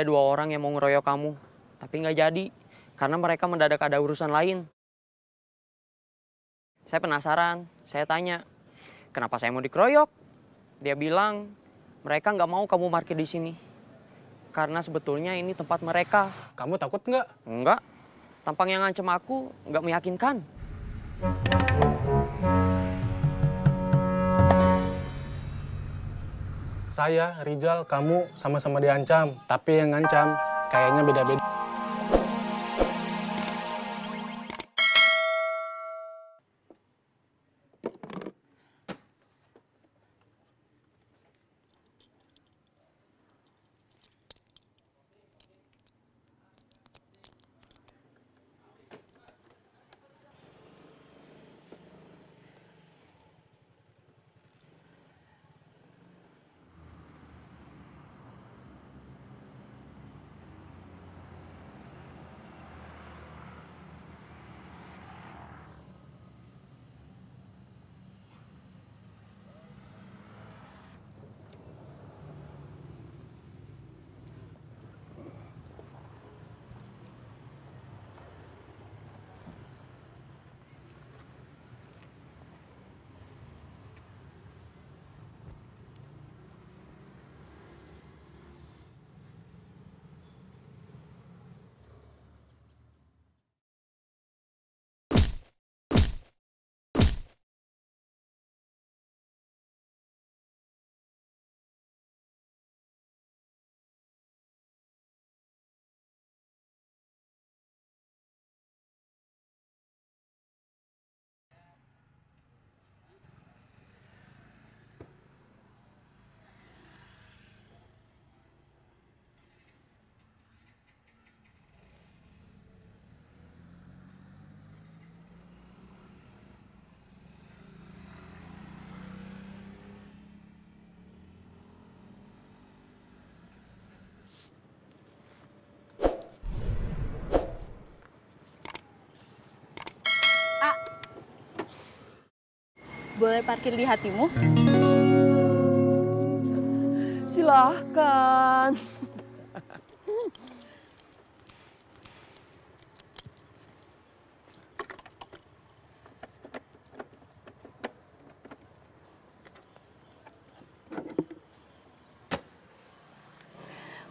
Ada dua orang yang mau ngeroyok kamu, tapi nggak jadi. Karena mereka mendadak ada urusan lain. Saya penasaran, saya tanya, kenapa saya mau dikeroyok? Dia bilang, mereka nggak mau kamu parkir di sini. Karena sebetulnya ini tempat mereka. Kamu takut nggak? Enggak, tampang yang ngancem aku nggak meyakinkan. Saya, Rizal, kamu sama-sama diancam. Tapi yang ngancam kayaknya beda-beda. Boleh parkir di hatimu? Silahkan.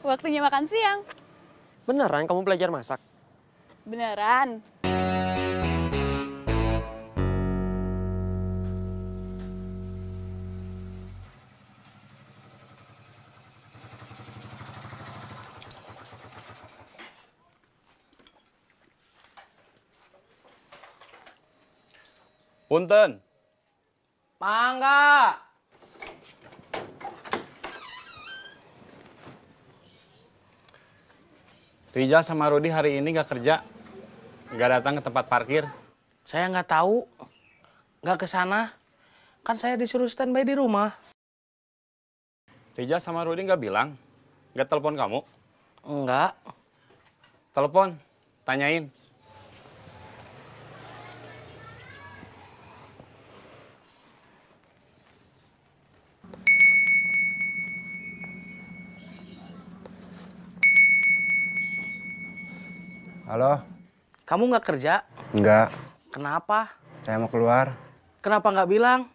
Waktunya makan siang. Beneran kamu belajar masak? Beneran. Punten. Mangga. Rizal sama Rudi hari ini nggak kerja. Nggak datang ke tempat parkir. Saya nggak tahu, nggak ke sana. Kan saya disuruh standby di rumah. Rizal sama Rudi nggak bilang? Nggak telepon kamu? Enggak. Telepon, tanyain. Halo? Kamu nggak kerja? Enggak, Kenapa? saya mau keluar. Kenapa nggak bilang?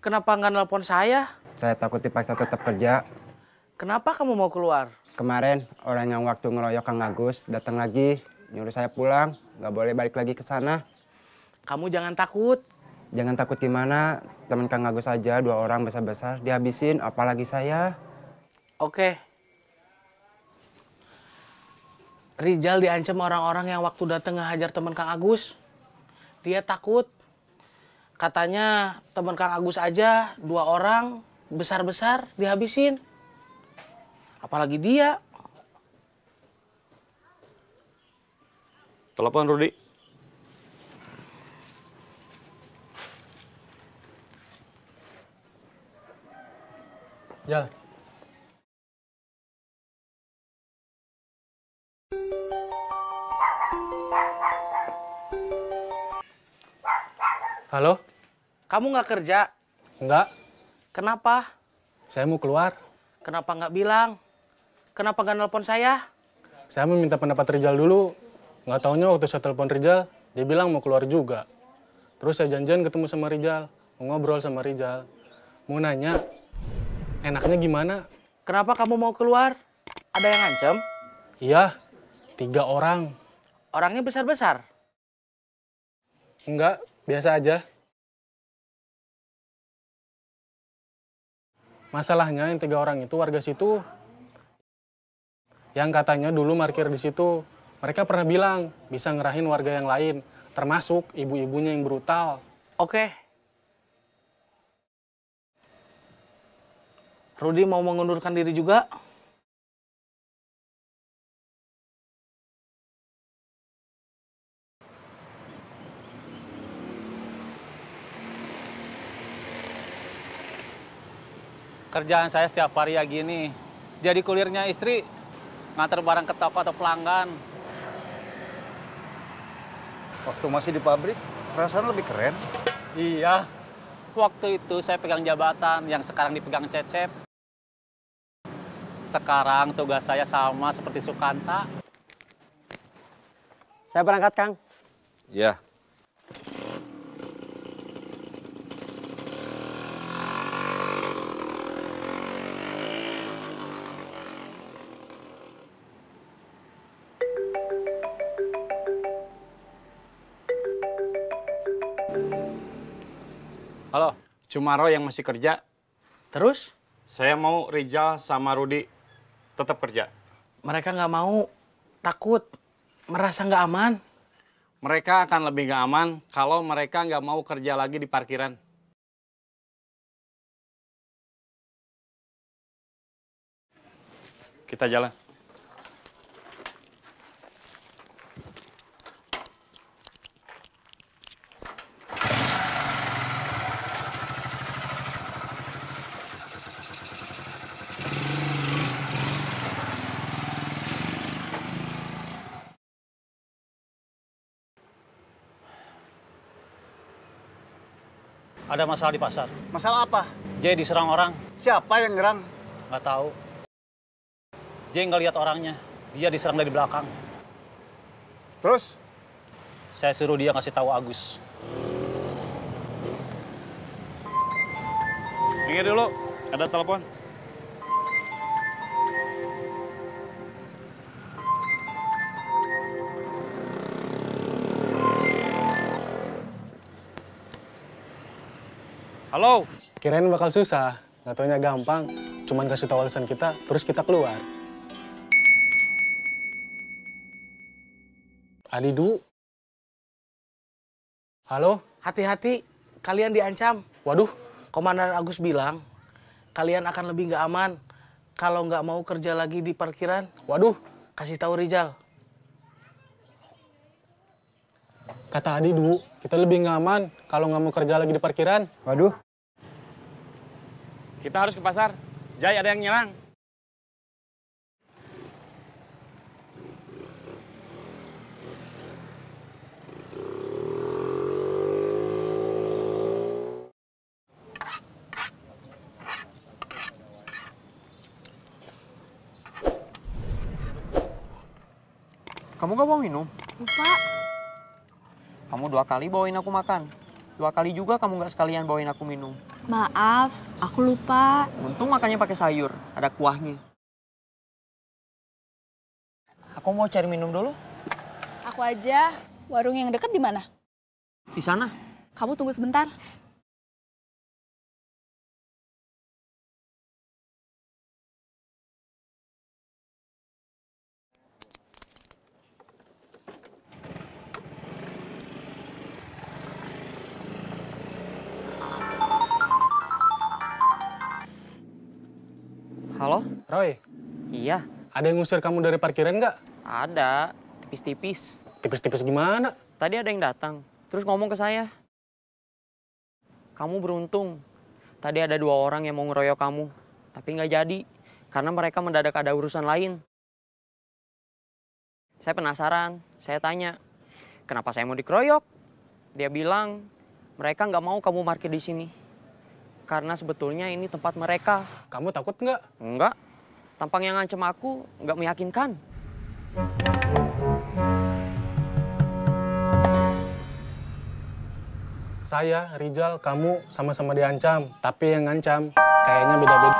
Kenapa nggak nelpon saya? Saya takut dipaksa tetap kerja. Kenapa kamu mau keluar? Kemarin orang yang waktu ngeroyok Kang Agus datang lagi, nyuruh saya pulang, nggak boleh balik lagi ke sana. Kamu jangan takut. Jangan takut gimana, teman Kang Agus aja 2 orang besar-besar dihabisin, apalagi saya. Oke. Rizal diancam orang-orang yang waktu datang ngehajar teman Kang Agus. Dia takut. Katanya teman Kang Agus aja 2 orang besar-besar dihabisin. Apalagi dia. Telepon Rudi. Jal. Halo? Kamu nggak kerja? Enggak, Kenapa? saya mau keluar. Kenapa nggak bilang? Kenapa gak nelpon saya? Saya meminta pendapat Rizal dulu. Nggak taunya waktu saya telepon Rizal, dia bilang mau keluar juga. Terus saya janjian ketemu sama Rizal, mau ngobrol sama Rizal. Mau nanya, enaknya gimana? Kenapa kamu mau keluar? Ada yang ngancem? Iya, 3 orang. Orangnya besar-besar? Enggak, biasa aja. Masalahnya yang 3 orang itu warga situ. Yang katanya dulu parkir di situ. Mereka pernah bilang bisa ngerahin warga yang lain, termasuk ibu-ibunya yang brutal. Oke. Rudi mau mengundurkan diri juga? Kerjaan saya setiap hari ya gini. Jadi kulirnya istri, nganter barang ke toko atau pelanggan. Waktu masih di pabrik, perasaan lebih keren. Iya. Waktu itu saya pegang jabatan yang sekarang dipegang Cecep. Sekarang tugas saya sama seperti Sukanta. Saya berangkat, Kang. Iya. Halo, Cumaro yang masih kerja. Terus? Saya mau Rizal sama Rudi tetap kerja. Mereka nggak mau, takut, merasa nggak aman. Mereka akan lebih nggak aman kalau mereka nggak mau kerja lagi di parkiran. Kita jalan. Ada masalah di pasar. Masalah apa? Jay diserang orang, Siapa yang nyerang? nggak tahu. Jay nggak lihat orangnya, dia diserang dari belakang. Terus? Saya suruh dia ngasih tahu Agus. Minggir dulu, ada telepon. Halo, Kirain bakal susah, nggak taunya gampang. Cuman kasih tahu alasan kita, terus kita keluar. Adidu. Halo? Hati-hati, kalian diancam. Waduh, Komandan Agus bilang, kalian akan lebih nggak aman kalau nggak mau kerja lagi di parkiran. waduh. Kasih tahu Rizal. Kata Adidu, kita lebih nggak aman kalau nggak mau kerja lagi di parkiran. Waduh, kita harus ke pasar. Jay, ada yang nyerang. Kamu gak mau minum? Lupa. Kamu 2 kali bawain aku makan. 2 kali juga kamu gak sekalian bawain aku minum. Maaf, aku lupa. Untung makannya pakai sayur, ada kuahnya. Aku mau cari minum dulu. Aku aja. Warung yang deket di mana? Di sana. Kamu tunggu sebentar. Halo? Roy, Iya, ada yang ngusir kamu dari parkiran nggak? ada. Tipis-tipis. Tipis-tipis gimana? Tadi ada yang datang, terus ngomong ke saya. Kamu beruntung. Tadi ada 2 orang yang mau ngeroyok kamu, tapi nggak jadi. Karena mereka mendadak ada urusan lain. Saya penasaran, saya tanya, kenapa saya mau dikeroyok? Dia bilang, mereka nggak mau kamu parkir di sini. Karena sebetulnya ini tempat mereka. Kamu takut nggak? Enggak, Tampang yang ngancem aku nggak meyakinkan. Saya, Rizal, kamu sama-sama diancam. Tapi yang ngancam kayaknya beda-beda.